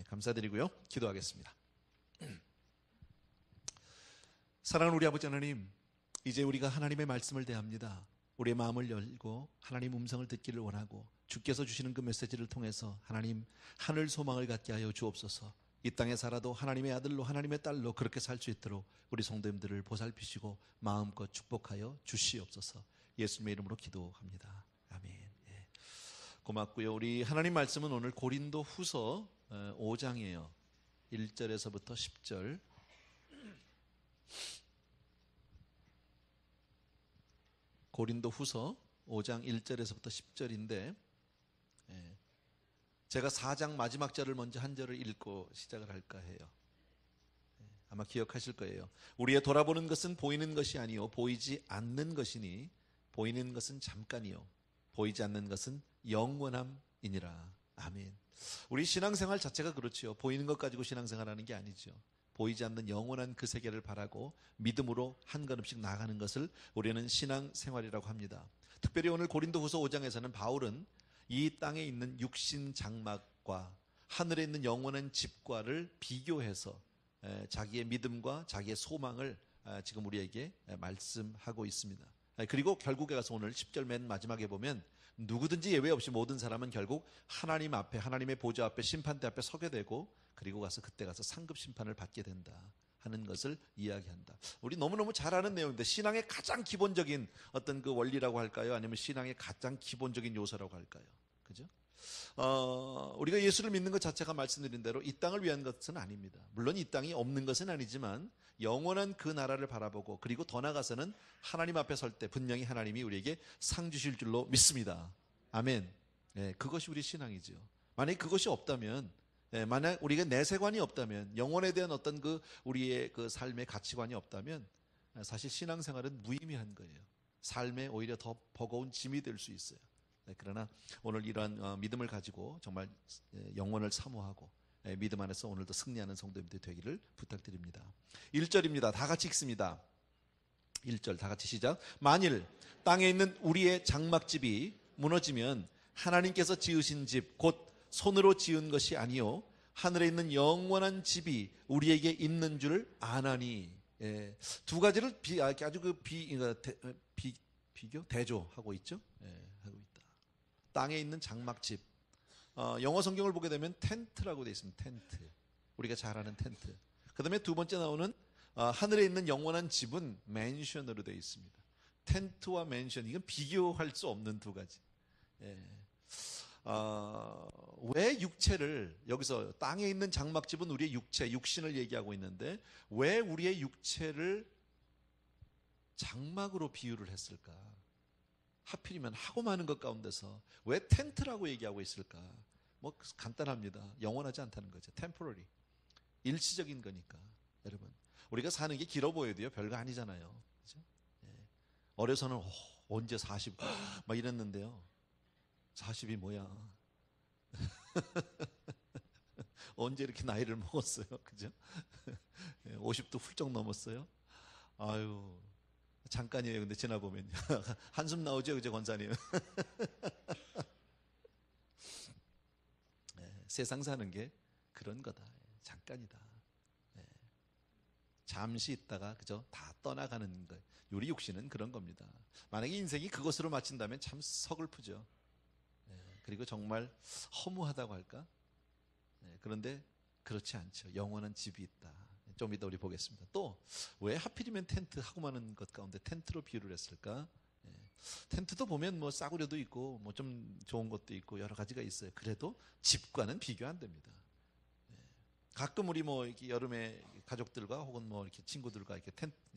감사드리고요. 기도하겠습니다. 사랑하는 우리 아버지 하나님, 이제 우리가 하나님의 말씀을 대합니다. 우리의 마음을 열고 하나님 음성을 듣기를 원하고 주께서 주시는 그 메시지를 통해서 하나님 하늘 소망을 갖게 하여 주옵소서. 이 땅에 살아도 하나님의 아들로 하나님의 딸로 그렇게 살 수 있도록 우리 성도님들을 보살피시고 마음껏 축복하여 주시옵소서. 예수님의 이름으로 기도합니다. 아멘. 고맙고요. 우리 하나님 말씀은 오늘 고린도 후서 5장이에요. 1절에서부터 10절. 고린도 후서 5장 1절에서부터 10절인데 제가 4장 마지막 절을 먼저 한 절을 읽고 시작을 할까 해요. 아마 기억하실 거예요. 우리의 돌아보는 것은 보이는 것이 아니요 보이지 않는 것이니 보이는 것은 잠깐이요 보이지 않는 것은 영원함이니라. 아멘. 우리 신앙생활 자체가 그렇지요. 보이는 것 가지고 신앙생활하는 게 아니죠. 보이지 않는 영원한 그 세계를 바라고 믿음으로 한 걸음씩 나아가는 것을 우리는 신앙생활이라고 합니다. 특별히 오늘 고린도후서 5장에서는 바울은 이 땅에 있는 육신 장막과 하늘에 있는 영원한 집과를 비교해서 자기의 믿음과 자기의 소망을 지금 우리에게 말씀하고 있습니다. 그리고 결국에 가서 오늘 10절 맨 마지막에 보면 누구든지 예외 없이 모든 사람은 결국 하나님 앞에 하나님의 보좌 앞에 심판대 앞에 서게 되고 그리고 가서 그때 가서 상급 심판을 받게 된다 하는 것을 이야기한다. 우리 너무너무 잘 아는 내용인데 신앙의 가장 기본적인 어떤 그 원리라고 할까요? 아니면 신앙의 가장 기본적인 요소라고 할까요? 그죠? 우리가 예수를 믿는 것 자체가 말씀드린 대로 이 땅을 위한 것은 아닙니다. 물론 이 땅이 없는 것은 아니지만 영원한 그 나라를 바라보고 그리고 더 나아가서는 하나님 앞에 설 때 분명히 하나님이 우리에게 상 주실 줄로 믿습니다. 아멘. 그것이 우리 신앙이죠. 만약에 그것이 없다면, 만약 우리가 내세관이 없다면, 영혼에 대한 어떤 그 우리의 그 삶의 가치관이 없다면 사실 신앙생활은 무의미한 거예요. 삶에 오히려 더 버거운 짐이 될 수 있어요. 그러나 오늘 이러한 믿음을 가지고 정말 영원을 사모하고 믿음 안에서 오늘도 승리하는 성도님들 되기를 부탁드립니다. 1절입니다. 다 같이 읽습니다. 1절 다 같이 시작. 만일 땅에 있는 우리의 장막집이 무너지면 하나님께서 지으신 집 곧 손으로 지은 것이 아니요 하늘에 있는 영원한 집이 우리에게 있는 줄 아나니. 두 가지를 아주 그 비교 대조하고 있죠. 하고 있다. 땅에 있는 장막집. 영어 성경을 보게 되면 텐트라고 되어 있습니다. 텐트. 우리가 잘 아는 텐트. 그 다음에 두 번째 나오는 하늘에 있는 영원한 집은 맨션으로 되어 있습니다. 텐트와 맨션, 이건 비교할 수 없는 두 가지. 왜 육체를, 여기서 땅에 있는 장막집은 우리의 육체, 육신을 얘기하고 있는데 왜 우리의 육체를 장막으로 비유를 했을까? 하필이면 하고 많은 것 가운데서 왜 텐트라고 얘기하고 있을까? 뭐 간단합니다. 영원하지 않다는 거죠. temporary. 일시적인 거니까. 여러분, 우리가 사는 게 길어 보여도요 별거 아니잖아요. 그죠? 어려서는 언제 40 막 이랬는데요. 40이 뭐야? 언제 이렇게 나이를 먹었어요? 그죠? 50도 훌쩍 넘었어요. 아유, 잠깐이에요. 근데 지나보면요. 한숨 나오죠, 그죠, 권사님? 세상 사는 게 그런 거다. 잠깐이다. 잠시 있다가, 그죠? 다 떠나가는 거. 우리 육신은 그런 겁니다. 만약에 인생이 그것으로 마친다면 참 서글프죠. 그리고 정말 허무하다고 할까? 그런데 그렇지 않죠. 영원한 집이 있다. 좀 이따 우리 보겠습니다. 또 왜 하필이면 텐트 하고 많은 것 가운데 텐트로 비유를 했을까? 텐트도 보면 뭐 싸구려도 있고 뭐 좀 좋은 것도 있고 여러 가지가 있어요. 그래도 집과는 비교 안 됩니다. 가끔 우리 뭐 이렇게 여름에 가족들과 혹은 뭐 이렇게 친구들과 이렇게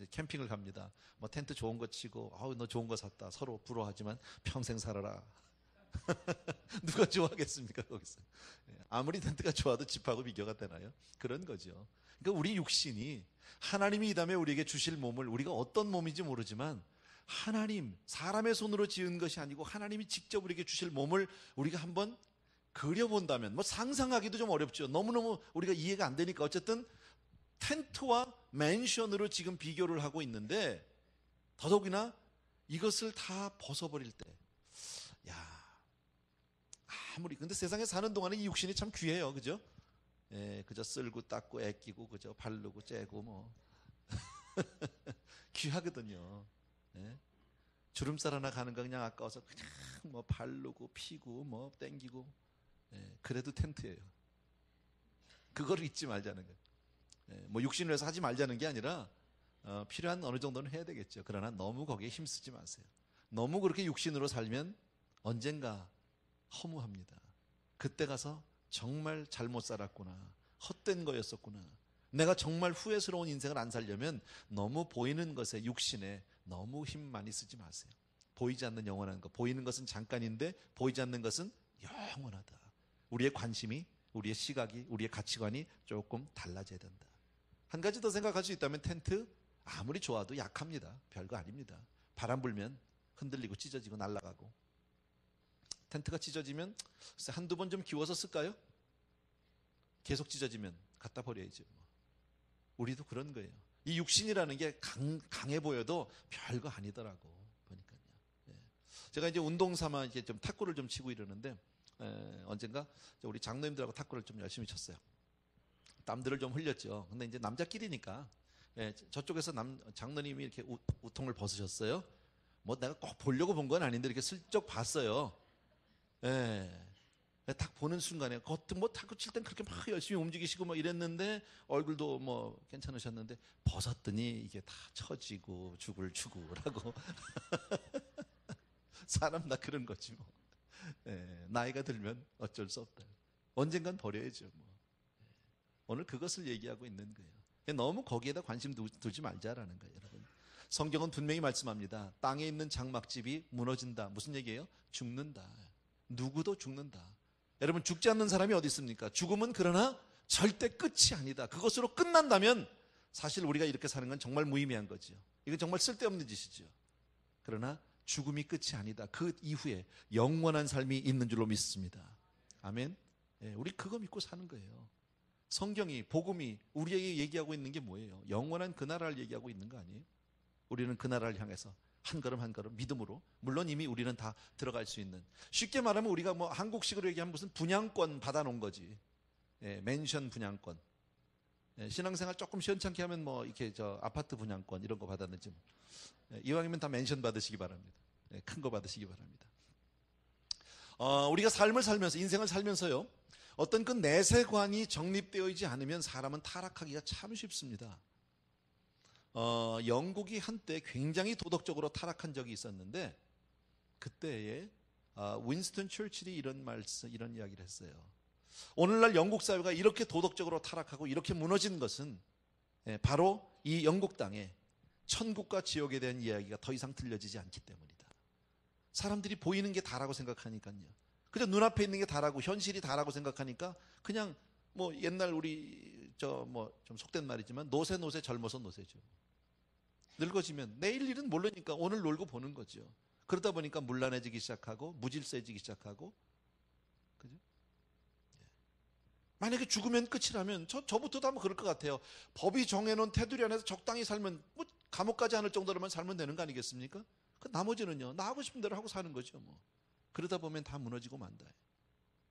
캠핑을 갑니다. 뭐 텐트 좋은 거 치고 아우 너 좋은 거 샀다 서로 부러워하지만 평생 살아라. 누가 좋아하겠습니까 거기서? 아무리 텐트가 좋아도 집하고 비교가 되나요? 그런 거죠. 그러니까 우리 육신이 하나님이 이 다음에 우리에게 주실 몸을 우리가 어떤 몸인지 모르지만 하나님, 사람의 손으로 지은 것이 아니고 하나님이 직접 우리에게 주실 몸을 우리가 한번 그려본다면, 뭐 상상하기도 좀 어렵죠. 너무너무 우리가 이해가 안 되니까 어쨌든 텐트와 맨션으로 지금 비교를 하고 있는데 더더욱이나 이것을 다 벗어버릴 때, 야, 아무리 근데 세상에 사는 동안에 이 육신이 참 귀해요, 그죠? 그저 쓸고 닦고 애끼고 그저 바르고 째고 뭐 귀하거든요. 예? 주름살 하나 가는 거 그냥 아까워서 그냥 뭐 바르고 피고 뭐 땡기고, 그래도 텐트예요. 그거를 잊지 말자는 거예요. 뭐 육신을 해서 하지 말자는 게 아니라 필요한 어느 정도는 해야 되겠죠. 그러나 너무 거기에 힘쓰지 마세요. 너무 그렇게 육신으로 살면 언젠가 허무합니다. 그때 가서 정말 잘못 살았구나, 헛된 거였었구나, 내가 정말 후회스러운 인생을 안 살려면 너무 보이는 것에, 육신에 너무 힘 많이 쓰지 마세요. 보이지 않는 영원한 것, 보이는 것은 잠깐인데 보이지 않는 것은 영원하다. 우리의 관심이, 우리의 시각이, 우리의 가치관이 조금 달라져야 된다. 한 가지 더 생각할 수 있다면 텐트 아무리 좋아도 약합니다. 별거 아닙니다. 바람 불면 흔들리고 찢어지고 날아가고. 텐트가 찢어지면 한두 번 좀 기워서 쓸까요? 계속 찢어지면 갖다 버려야죠. 우리도 그런 거예요. 이 육신이라는 게 강해 보여도 별거 아니더라고 보니까요. 제가 이제 운동 삼아 이제 좀 탁구를 좀 치고 이러는데, 언젠가 우리 장로님들하고 탁구를 좀 열심히 쳤어요. 땀들을 좀 흘렸죠. 근데 이제 남자끼리니까, 저쪽에서 장로님이 이렇게 우통을 벗으셨어요. 뭐 내가 꼭 보려고 본 건 아닌데 이렇게 슬쩍 봤어요. 딱 보는 순간에 겉은 뭐 탁구 칠 땐 그렇게 막 열심히 움직이시고 뭐 이랬는데 얼굴도 뭐 괜찮으셨는데 벗었더니 이게 다 처지고 죽을 죽으라고. 사람 다 그런 거지 뭐. 나이가 들면 어쩔 수 없다. 언젠간 버려야죠 뭐. 오늘 그것을 얘기하고 있는 거예요. 너무 거기에다 관심 두지 말자라는 거예요, 여러분. 성경은 분명히 말씀합니다. 땅에 있는 장막집이 무너진다. 무슨 얘기예요? 죽는다. 누구도 죽는다. 여러분, 죽지 않는 사람이 어디 있습니까? 죽음은 그러나 절대 끝이 아니다. 그것으로 끝난다면 사실 우리가 이렇게 사는 건 정말 무의미한 거죠. 이건 정말 쓸데없는 짓이죠. 그러나 죽음이 끝이 아니다. 그 이후에 영원한 삶이 있는 줄로 믿습니다. 아멘. 우리 그거 믿고 사는 거예요. 성경이, 복음이 우리에게 얘기하고 있는 게 뭐예요? 영원한 그 나라를 얘기하고 있는 거 아니에요? 우리는 그 나라를 향해서 한 걸음 한 걸음 믿음으로, 물론 이미 우리는 다 들어갈 수 있는, 쉽게 말하면 우리가 뭐 한국식으로 얘기하면 무슨 분양권 받아놓은 거지. 맨션 분양권. 신앙생활 조금 시원찮게 하면 뭐 이렇게 저 아파트 분양권 이런 거 받았는지 뭐. 이왕이면 다 맨션 받으시기 바랍니다. 큰 거 받으시기 바랍니다. 우리가 삶을 살면서, 인생을 살면서요, 어떤 그 내세관이 정립되어 있지 않으면 사람은 타락하기가 참 쉽습니다. 영국이 한때 굉장히 도덕적으로 타락한 적이 있었는데, 그때에 윈스턴 처칠이 이런 이야기를 했어요. 오늘날 영국 사회가 이렇게 도덕적으로 타락하고 이렇게 무너진 것은 바로 이 영국 땅에 천국과 지옥에 대한 이야기가 더 이상 들려지지 않기 때문이다. 사람들이 보이는 게 다라고 생각하니까요. 그저 눈앞에 있는 게 다라고, 현실이 다라고 생각하니까 그냥 뭐 옛날 우리 뭐 좀 속된 말이지만 노세 젊어서 노세죠. 늙어지면 내일 일은 모르니까 오늘 놀고 보는 거죠. 그러다 보니까 문란해지기 시작하고 무질서해지기 시작하고, 그죠? 만약에 죽으면 끝이라면 저부터도 한번 그럴 것 같아요. 법이 정해놓은 테두리 안에서 적당히 살면 뭐 감옥 가지 않을 정도로만 살면 되는 거 아니겠습니까? 그 나머지는요, 나 하고 싶은 대로 하고 사는 거죠 뭐. 그러다 보면 다 무너지고 만다.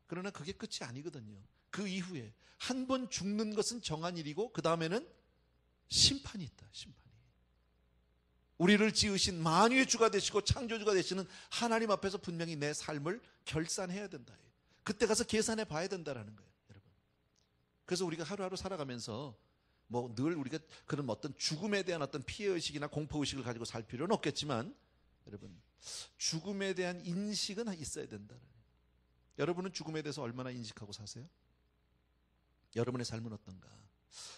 그러나 그게 끝이 아니거든요. 그 이후에 한 번 죽는 것은 정한 일이고 그 다음에는 심판이 있다. 심판이. 우리를 지으신 만유의 주가 되시고 창조주가 되시는 하나님 앞에서 분명히 내 삶을 결산해야 된다. 그때 가서 계산해 봐야 된다라는 거예요, 여러분. 그래서 우리가 하루하루 살아가면서 뭐 늘 우리가 그런 어떤 죽음에 대한 어떤 피해의식이나 공포의식을 가지고 살 필요는 없겠지만, 여러분, 죽음에 대한 인식은 있어야 된다. 여러분은 죽음에 대해서 얼마나 인식하고 사세요? 여러분의 삶은 어떤가?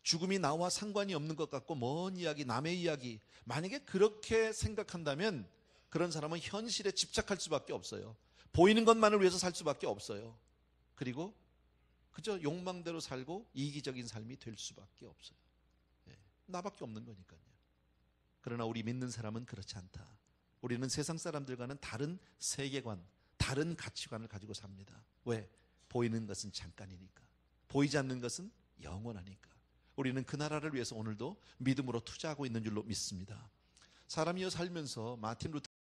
죽음이 나와 상관이 없는 것 같고 먼 이야기, 남의 이야기, 만약에 그렇게 생각한다면 그런 사람은 현실에 집착할 수밖에 없어요. 보이는 것만을 위해서 살 수밖에 없어요. 그리고 그저 욕망대로 살고 이기적인 삶이 될 수밖에 없어요. 나밖에 없는 거니까요. 그러나 우리 믿는 사람은 그렇지 않다. 우리는 세상 사람들과는 다른 세계관, 다른 가치관을 가지고 삽니다. 왜? 보이는 것은 잠깐이니까. 보이지 않는 것은 영원하니까. 우리는 그 나라를 위해서 오늘도 믿음으로 투자하고 있는 줄로 믿습니다. 사람이여 살면서 마틴 루터